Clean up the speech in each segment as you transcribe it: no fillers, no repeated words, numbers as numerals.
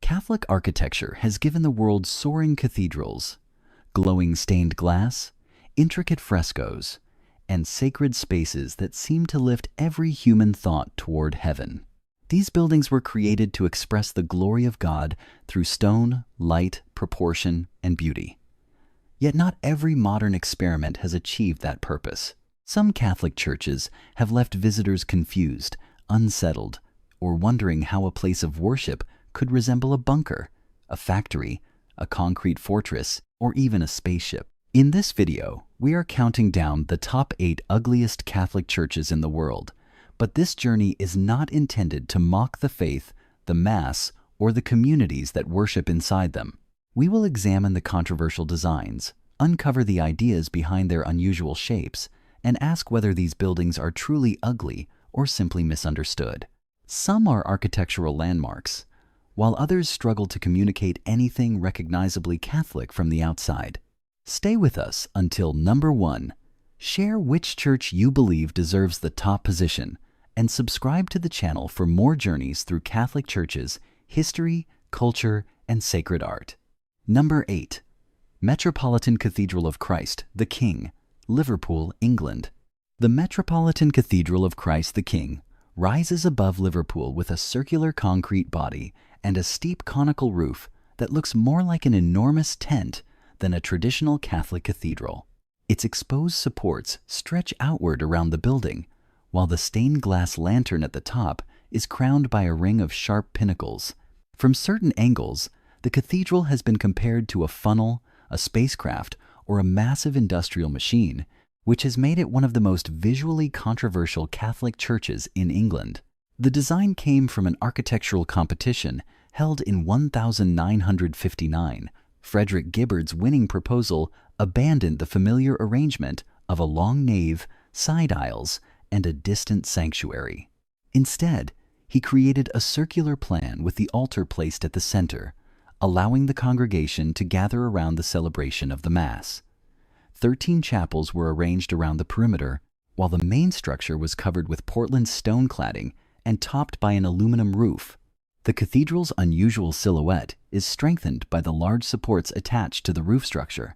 Catholic architecture has given the world soaring cathedrals, glowing stained glass, intricate frescoes, and sacred spaces that seem to lift every human thought toward heaven. These buildings were created to express the glory of God through stone, light, proportion, and beauty. Yet not every modern experiment has achieved that purpose. Some Catholic churches have left visitors confused, unsettled, or wondering how a place of worship could resemble a bunker, a factory, a concrete fortress, or even a spaceship. In this video, we are counting down the top 8 ugliest Catholic churches in the world, but this journey is not intended to mock the faith, the Mass, or the communities that worship inside them. We will examine the controversial designs, uncover the ideas behind their unusual shapes, and ask whether these buildings are truly ugly or simply misunderstood. Some are architectural landmarks, while others struggle to communicate anything recognizably Catholic from the outside. Stay with us until number 1. Share which church you believe deserves the top position, and subscribe to the channel for more journeys through Catholic churches, history, culture, and sacred art. Number 8. Metropolitan Cathedral of Christ the King, Liverpool, England. The Metropolitan Cathedral of Christ the King rises above Liverpool with a circular concrete body and a steep conical roof that looks more like an enormous tent than a traditional Catholic cathedral. Its exposed supports stretch outward around the building, while the stained glass lantern at the top is crowned by a ring of sharp pinnacles. From certain angles, the cathedral has been compared to a funnel, a spacecraft, or a massive industrial machine, which has made it one of the most visually controversial Catholic churches in England. The design came from an architectural competition held in 1959. Frederick Gibbard's winning proposal abandoned the familiar arrangement of a long nave, side aisles, and a distant sanctuary. Instead, he created a circular plan with the altar placed at the center, allowing the congregation to gather around the celebration of the Mass. 13 chapels were arranged around the perimeter, while the main structure was covered with Portland stone cladding and topped by an aluminum roof. The cathedral's unusual silhouette is strengthened by the large supports attached to the roof structure.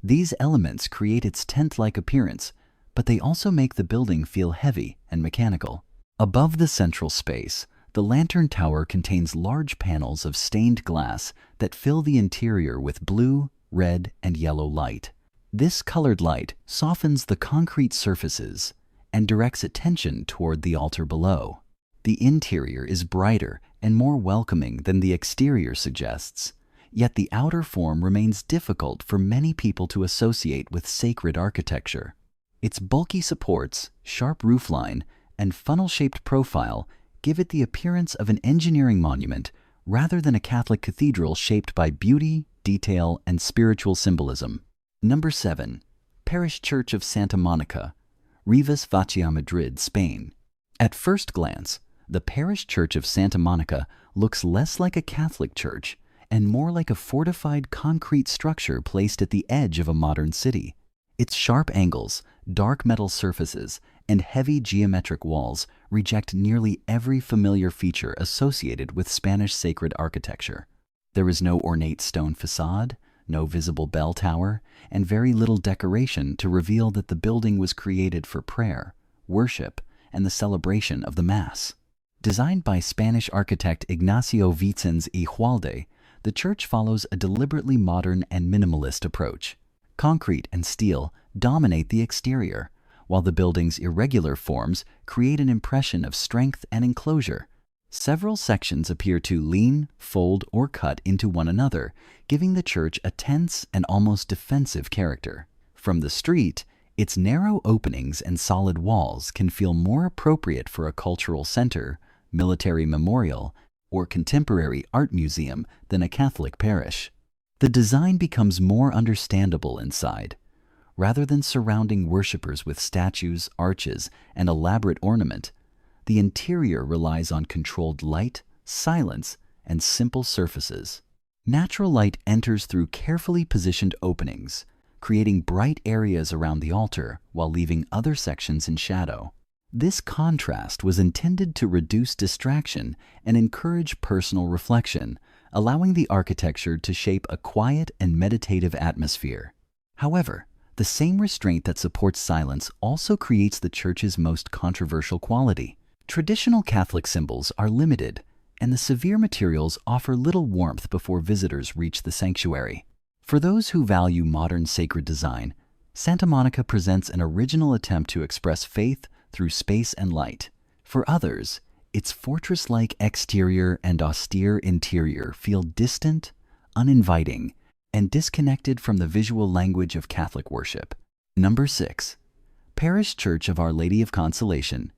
These elements create its tent-like appearance, but they also make the building feel heavy and mechanical. Above the central space, the lantern tower contains large panels of stained glass that fill the interior with blue, red, and yellow light. This colored light softens the concrete surfaces and directs attention toward the altar below. The interior is brighter and more welcoming than the exterior suggests, yet the outer form remains difficult for many people to associate with sacred architecture. Its bulky supports, sharp roofline, and funnel-shaped profile give it the appearance of an engineering monument rather than a Catholic cathedral shaped by beauty, detail, and spiritual symbolism. Number 7. Parish Church of Santa Monica, Rivas Vacía, Madrid, Spain. At first glance, the Parish Church of Santa Monica looks less like a Catholic church and more like a fortified concrete structure placed at the edge of a modern city. Its sharp angles, dark metal surfaces, and heavy geometric walls reject nearly every familiar feature associated with Spanish sacred architecture. There is no ornate stone facade, no visible bell tower, and very little decoration to reveal that the building was created for prayer, worship, and the celebration of the Mass. Designed by Spanish architect Ignacio Vicens y Hualde, the church follows a deliberately modern and minimalist approach. Concrete and steel dominate the exterior, while the building's irregular forms create an impression of strength and enclosure. Several sections appear to lean, fold, or cut into one another, giving the church a tense and almost defensive character. From the street, its narrow openings and solid walls can feel more appropriate for a cultural center, military memorial, or contemporary art museum than a Catholic parish. The design becomes more understandable inside. Rather than surrounding worshippers with statues, arches, and elaborate ornament, the interior relies on controlled light, silence, and simple surfaces. Natural light enters through carefully positioned openings, creating bright areas around the altar while leaving other sections in shadow. This contrast was intended to reduce distraction and encourage personal reflection, allowing the architecture to shape a quiet and meditative atmosphere. However, the same restraint that supports silence also creates the church's most controversial quality. Traditional Catholic symbols are limited, and the severe materials offer little warmth before visitors reach the sanctuary. For those who value modern sacred design, Santa Monica presents an original attempt to express faith through space and light. For others, its fortress-like exterior and austere interior feel distant, uninviting, and disconnected from the visual language of Catholic worship. Number 6. Parish Church of Our Lady of Consolation,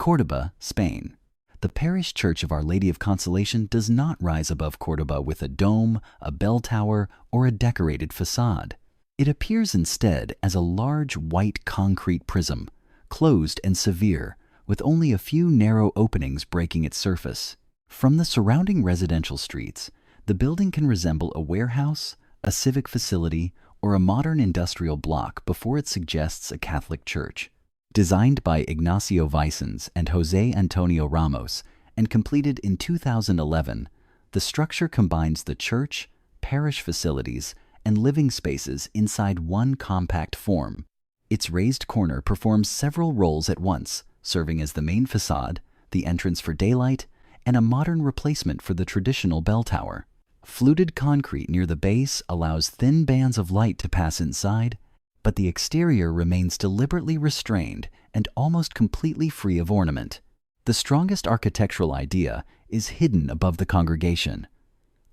Córdoba, Spain. The Parish Church of Our Lady of Consolation does not rise above Córdoba with a dome, a bell tower, or a decorated facade. It appears instead as a large white concrete prism, closed and severe, with only a few narrow openings breaking its surface. From the surrounding residential streets, the building can resemble a warehouse, a civic facility, or a modern industrial block before it suggests a Catholic church. Designed by Ignacio Vicens and José Antonio Ramos and completed in 2011, the structure combines the church, parish facilities, and living spaces inside one compact form. Its raised corner performs several roles at once, serving as the main facade, the entrance for daylight, and a modern replacement for the traditional bell tower. Fluted concrete near the base allows thin bands of light to pass inside, but the exterior remains deliberately restrained and almost completely free of ornament. The strongest architectural idea is hidden above the congregation.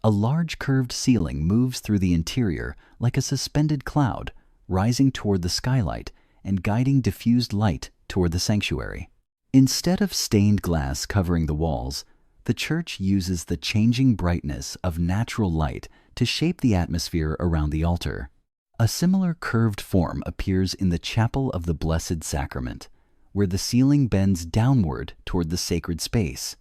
A large curved ceiling moves through the interior like a suspended cloud, rising toward the skylight and guiding diffused light toward the sanctuary. Instead of stained glass covering the walls, the church uses the changing brightness of natural light to shape the atmosphere around the altar. A similar curved form appears in the Chapel of the Blessed Sacrament, where the ceiling bends downward toward the sacred space.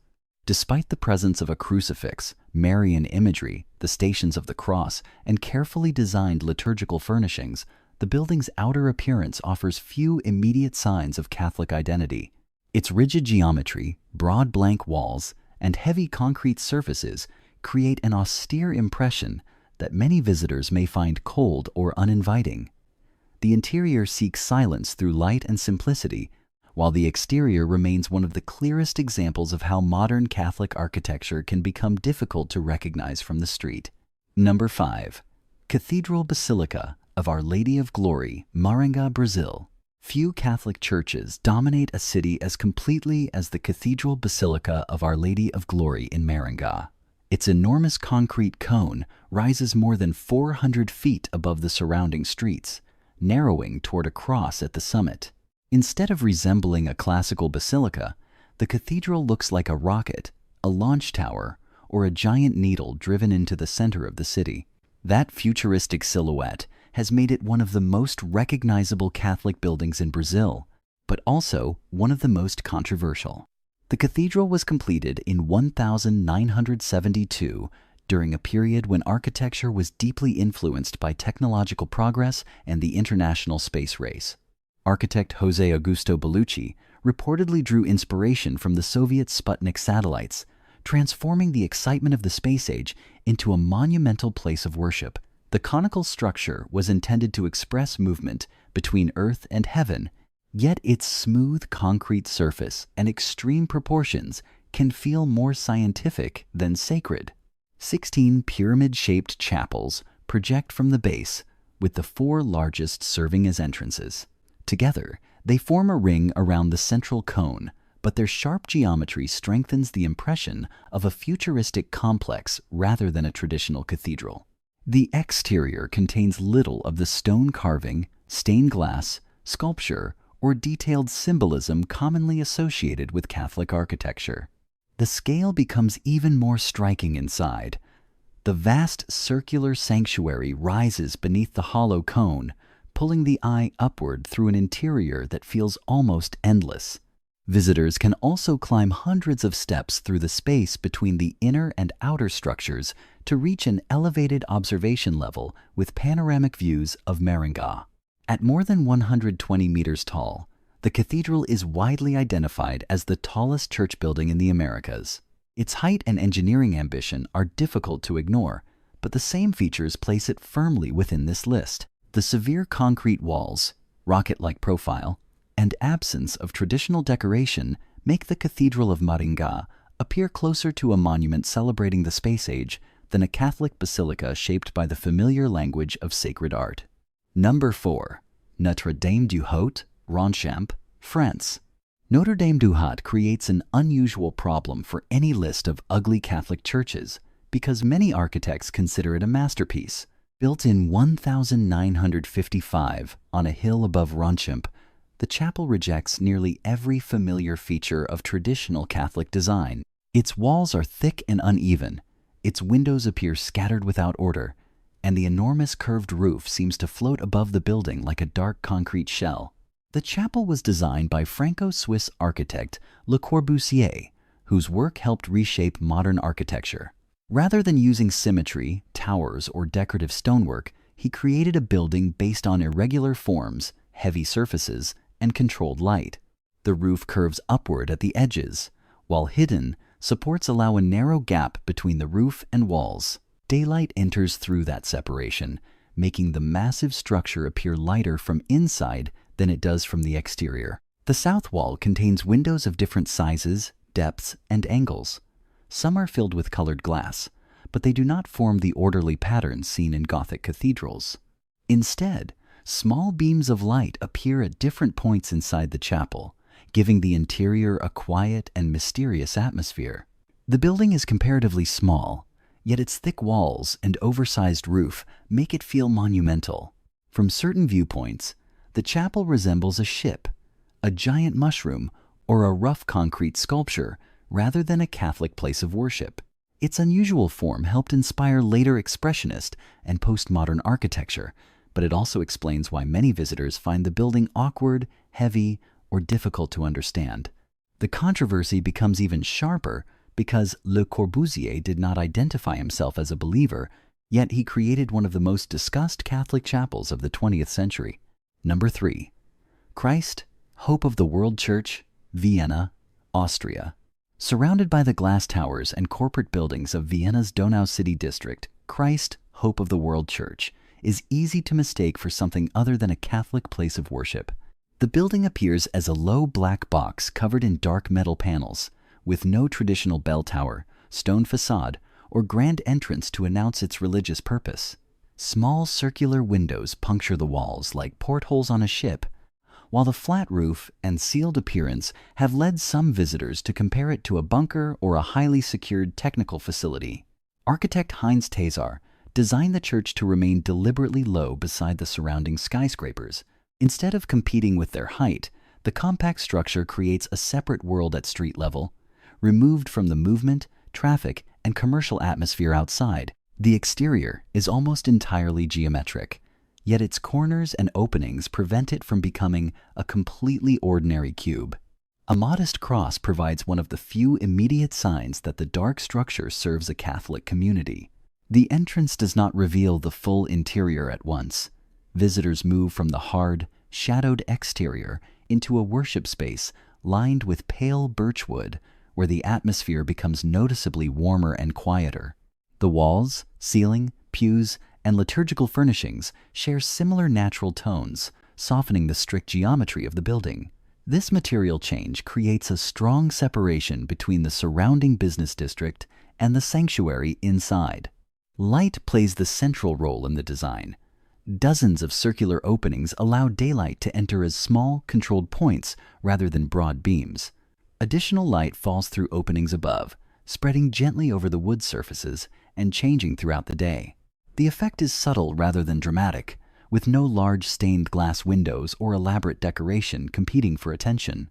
Despite the presence of a crucifix, Marian imagery, the Stations of the Cross, and carefully designed liturgical furnishings, the building's outer appearance offers few immediate signs of Catholic identity. Its rigid geometry, broad blank walls, and heavy concrete surfaces create an austere impression that many visitors may find cold or uninviting. The interior seeks silence through light and simplicity, while the exterior remains one of the clearest examples of how modern Catholic architecture can become difficult to recognize from the street. Number 5. Cathedral Basilica of Our Lady of Glory, Maringá, Brazil. Few Catholic churches dominate a city as completely as the Cathedral Basilica of Our Lady of Glory in Maringá. Its enormous concrete cone rises more than 400 feet above the surrounding streets, narrowing toward a cross at the summit. Instead of resembling a classical basilica, the cathedral looks like a rocket, a launch tower, or a giant needle driven into the center of the city. That futuristic silhouette has made it one of the most recognizable Catholic buildings in Brazil, but also one of the most controversial. The cathedral was completed in 1972 during a period when architecture was deeply influenced by technological progress and the international space race. Architect José Augusto Bellucci reportedly drew inspiration from the Soviet Sputnik satellites, transforming the excitement of the space age into a monumental place of worship. The conical structure was intended to express movement between Earth and heaven, yet its smooth concrete surface and extreme proportions can feel more scientific than sacred. 16 pyramid-shaped chapels project from the base, with the 4 largest serving as entrances. Together, they form a ring around the central cone, but their sharp geometry strengthens the impression of a futuristic complex rather than a traditional cathedral. The exterior contains little of the stone carving, stained glass, sculpture, or detailed symbolism commonly associated with Catholic architecture. The scale becomes even more striking inside. The vast circular sanctuary rises beneath the hollow cone, pulling the eye upward through an interior that feels almost endless. Visitors can also climb hundreds of steps through the space between the inner and outer structures to reach an elevated observation level with panoramic views of Maringá. At more than 120 meters tall, the cathedral is widely identified as the tallest church building in the Americas. Its height and engineering ambition are difficult to ignore, but the same features place it firmly within this list. The severe concrete walls, rocket-like profile, and absence of traditional decoration make the Cathedral of Maringá appear closer to a monument celebrating the space age than a Catholic basilica shaped by the familiar language of sacred art. Number 4. Notre Dame du Haut, Ronchamp, France. Notre Dame du Haut creates an unusual problem for any list of ugly Catholic churches because many architects consider it a masterpiece. Built in 1955 on a hill above Ronchamp, the chapel rejects nearly every familiar feature of traditional Catholic design. Its walls are thick and uneven, its windows appear scattered without order, and the enormous curved roof seems to float above the building like a dark concrete shell. The chapel was designed by Franco-Swiss architect Le Corbusier, whose work helped reshape modern architecture. Rather than using symmetry, towers, or decorative stonework, he created a building based on irregular forms, heavy surfaces, and controlled light. The roof curves upward at the edges. While hidden, supports allow a narrow gap between the roof and walls. Daylight enters through that separation, making the massive structure appear lighter from inside than it does from the exterior. The south wall contains windows of different sizes, depths, and angles. Some are filled with colored glass, but they do not form the orderly patterns seen in Gothic cathedrals. Instead, small beams of light appear at different points inside the chapel, giving the interior a quiet and mysterious atmosphere. The building is comparatively small, yet its thick walls and oversized roof make it feel monumental. From certain viewpoints, the chapel resembles a ship, a giant mushroom, or a rough concrete sculpture rather than a Catholic place of worship. Its unusual form helped inspire later Expressionist and postmodern architecture, but it also explains why many visitors find the building awkward, heavy, or difficult to understand. The controversy becomes even sharper because Le Corbusier did not identify himself as a believer, yet he created one of the most discussed Catholic chapels of the 20th century. Number 3. Christ, Hope of the World Church, Vienna, Austria. Surrounded by the glass towers and corporate buildings of Vienna's Donau City district, Christ, Hope of the World Church is easy to mistake for something other than a Catholic place of worship. The building appears as a low black box covered in dark metal panels, with no traditional bell tower, stone facade, or grand entrance to announce its religious purpose. Small circular windows puncture the walls like portholes on a ship, while the flat roof and sealed appearance have led some visitors to compare it to a bunker or a highly secured technical facility. Architect Heinz Tezar designed the church to remain deliberately low beside the surrounding skyscrapers. Instead of competing with their height, the compact structure creates a separate world at street level, removed from the movement, traffic, and commercial atmosphere outside. The exterior is almost entirely geometric, yet its corners and openings prevent it from becoming a completely ordinary cube. A modest cross provides one of the few immediate signs that the dark structure serves a Catholic community. The entrance does not reveal the full interior at once. Visitors move from the hard, shadowed exterior into a worship space lined with pale birchwood, where the atmosphere becomes noticeably warmer and quieter. The walls, ceiling, pews, and liturgical furnishings share similar natural tones, softening the strict geometry of the building. This material change creates a strong separation between the surrounding business district and the sanctuary inside. Light plays the central role in the design. Dozens of circular openings allow daylight to enter as small, controlled points rather than broad beams. Additional light falls through openings above, spreading gently over the wood surfaces and changing throughout the day. The effect is subtle rather than dramatic, with no large stained glass windows or elaborate decoration competing for attention.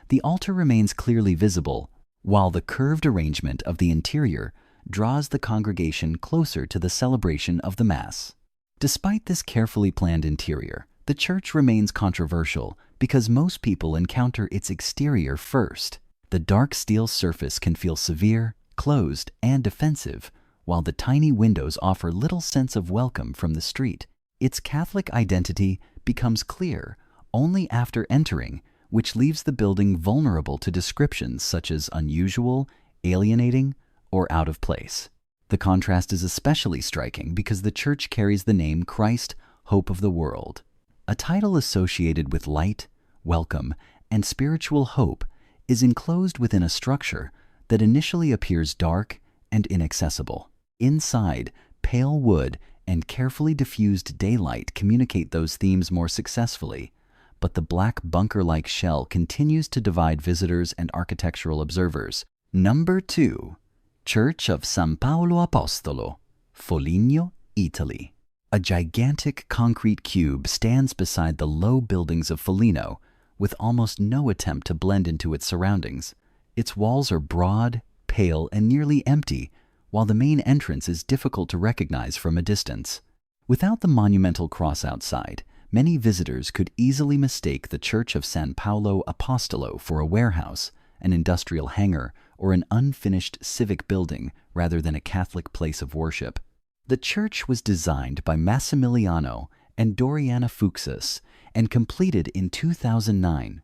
The altar remains clearly visible, while the curved arrangement of the interior draws the congregation closer to the celebration of the Mass. Despite this carefully planned interior, the church remains controversial because most people encounter its exterior first. The dark steel surface can feel severe, closed, and defensive, while the tiny windows offer little sense of welcome from the street. Its Catholic identity becomes clear only after entering, which leaves the building vulnerable to descriptions such as unusual, alienating, or out of place. The contrast is especially striking because the church carries the name Christ, Hope of the World, a title associated with light, welcome, and spiritual hope is enclosed within a structure that initially appears dark and inaccessible. Inside, pale wood and carefully diffused daylight communicate those themes more successfully, but the black bunker-like shell continues to divide visitors and architectural observers. Number 2. Church of San Paolo Apostolo, Foligno, Italy. A gigantic concrete cube stands beside the low buildings of Foligno, with almost no attempt to blend into its surroundings. Its walls are broad, pale, and nearly empty, while the main entrance is difficult to recognize from a distance. Without the monumental cross outside, many visitors could easily mistake the Church of San Paolo Apostolo for a warehouse, an industrial hangar, or an unfinished civic building rather than a Catholic place of worship. The church was designed by Massimiliano and Doriana Fuxas and completed in 2009.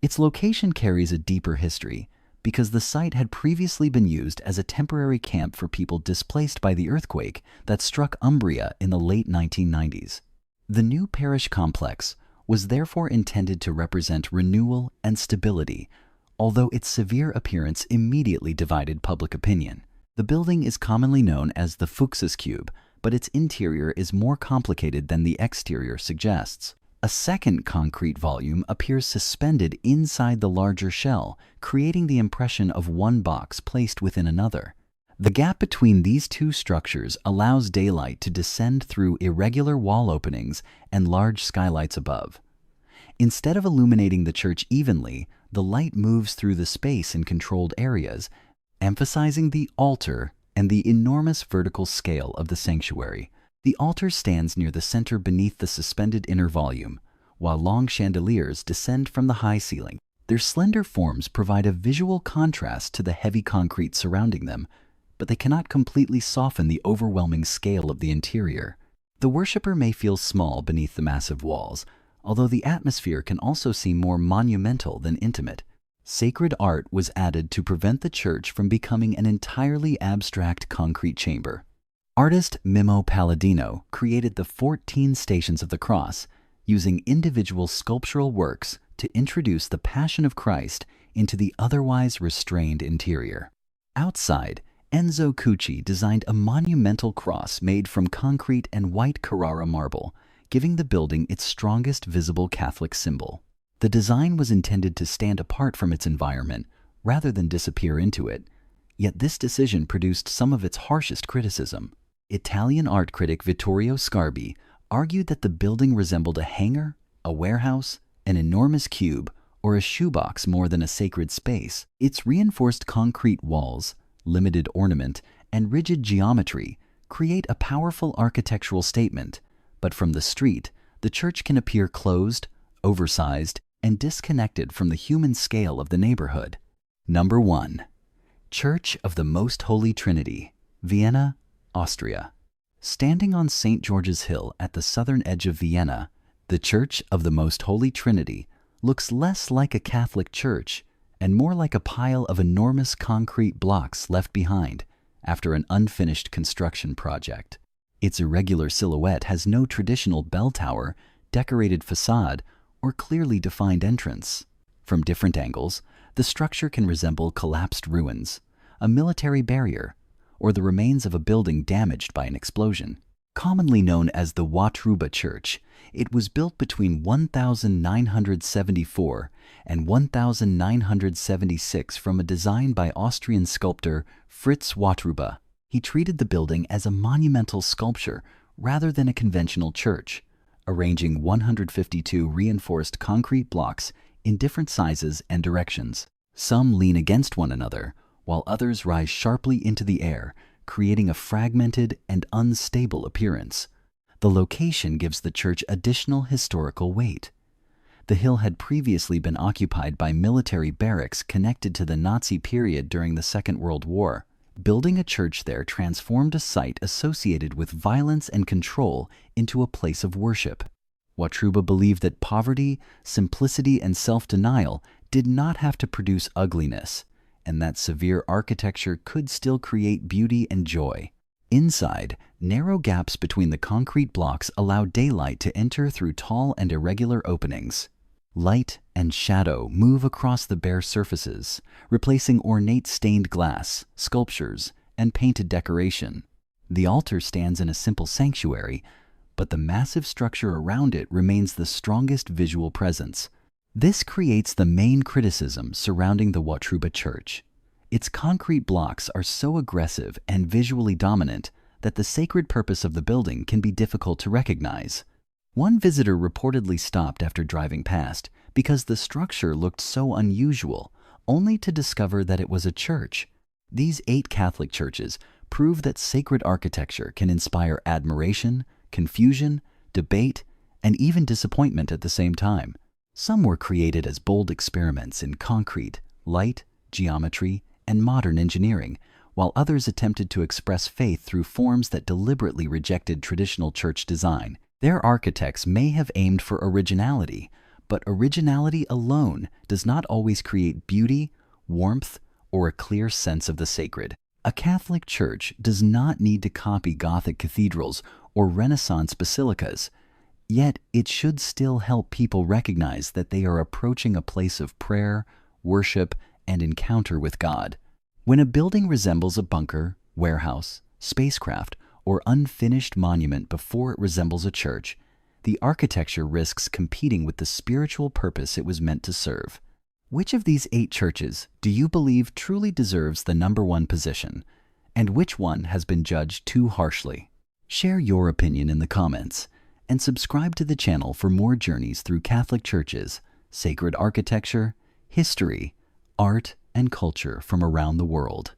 Its location carries a deeper history because the site had previously been used as a temporary camp for people displaced by the earthquake that struck Umbria in the late 1990s. The new parish complex was therefore intended to represent renewal and stability, although its severe appearance immediately divided public opinion. The building is commonly known as the Fuxas Cube, but its interior is more complicated than the exterior suggests. A second concrete volume appears suspended inside the larger shell, creating the impression of one box placed within another. The gap between these two structures allows daylight to descend through irregular wall openings and large skylights above. Instead of illuminating the church evenly, the light moves through the space in controlled areas, emphasizing the altar and the enormous vertical scale of the sanctuary. The altar stands near the center beneath the suspended inner volume, while long chandeliers descend from the high ceiling. Their slender forms provide a visual contrast to the heavy concrete surrounding them, but they cannot completely soften the overwhelming scale of the interior. The worshiper may feel small beneath the massive walls, although the atmosphere can also seem more monumental than intimate. Sacred art was added to prevent the church from becoming an entirely abstract concrete chamber. Artist Mimmo Palladino created the 14 Stations of the Cross, using individual sculptural works to introduce the Passion of Christ into the otherwise restrained interior. Outside, Enzo Cucci designed a monumental cross made from concrete and white Carrara marble, giving the building its strongest visible Catholic symbol. The design was intended to stand apart from its environment rather than disappear into it, yet this decision produced some of its harshest criticism. Italian art critic Vittorio Scarbi argued that the building resembled a hangar, a warehouse, an enormous cube, or a shoebox more than a sacred space. Its reinforced concrete walls, limited ornament, and rigid geometry create a powerful architectural statement, but from the street, the church can appear closed, oversized, and disconnected from the human scale of the neighborhood. Number 1. Church of the Most Holy Trinity, Vienna, Austria. Standing on St. George's Hill at the southern edge of Vienna, the Church of the Most Holy Trinity looks less like a Catholic church and more like a pile of enormous concrete blocks left behind after an unfinished construction project. Its irregular silhouette has no traditional bell tower, decorated facade, or clearly defined entrance. From different angles, the structure can resemble collapsed ruins, a military barrier, or the remains of a building damaged by an explosion. Commonly known as the Wotruba Church, it was built between 1974 and 1976 from a design by Austrian sculptor Fritz Wotruba. He treated the building as a monumental sculpture rather than a conventional church, arranging 152 reinforced concrete blocks in different sizes and directions. Some lean against one another, while others rise sharply into the air, creating a fragmented and unstable appearance. The location gives the church additional historical weight. The hill had previously been occupied by military barracks connected to the Nazi period during the Second World War. Building a church there transformed a site associated with violence and control into a place of worship. Wotruba believed that poverty, simplicity, and self-denial did not have to produce ugliness, and that severe architecture could still create beauty and joy. Inside, narrow gaps between the concrete blocks allow daylight to enter through tall and irregular openings. Light and shadow move across the bare surfaces, replacing ornate stained glass, sculptures, and painted decoration. The altar stands in a simple sanctuary, but the massive structure around it remains the strongest visual presence. This creates the main criticism surrounding the Wotruba Church. Its concrete blocks are so aggressive and visually dominant that the sacred purpose of the building can be difficult to recognize. One visitor reportedly stopped after driving past because the structure looked so unusual, only to discover that it was a church. These 8 Catholic churches prove that sacred architecture can inspire admiration, confusion, debate, and even disappointment at the same time. Some were created as bold experiments in concrete, light, geometry, and modern engineering, while others attempted to express faith through forms that deliberately rejected traditional church design. Their architects may have aimed for originality, but originality alone does not always create beauty, warmth, or a clear sense of the sacred. A Catholic church does not need to copy Gothic cathedrals or Renaissance basilicas, yet it should still help people recognize that they are approaching a place of prayer, worship, and encounter with God. When a building resembles a bunker, warehouse, spacecraft, or unfinished monument before it resembles a church, the architecture risks competing with the spiritual purpose it was meant to serve. Which of these 8 churches do you believe truly deserves the #1 position, and which one has been judged too harshly? Share your opinion in the comments, and subscribe to the channel for more journeys through Catholic churches, sacred architecture, history, art, and culture from around the world.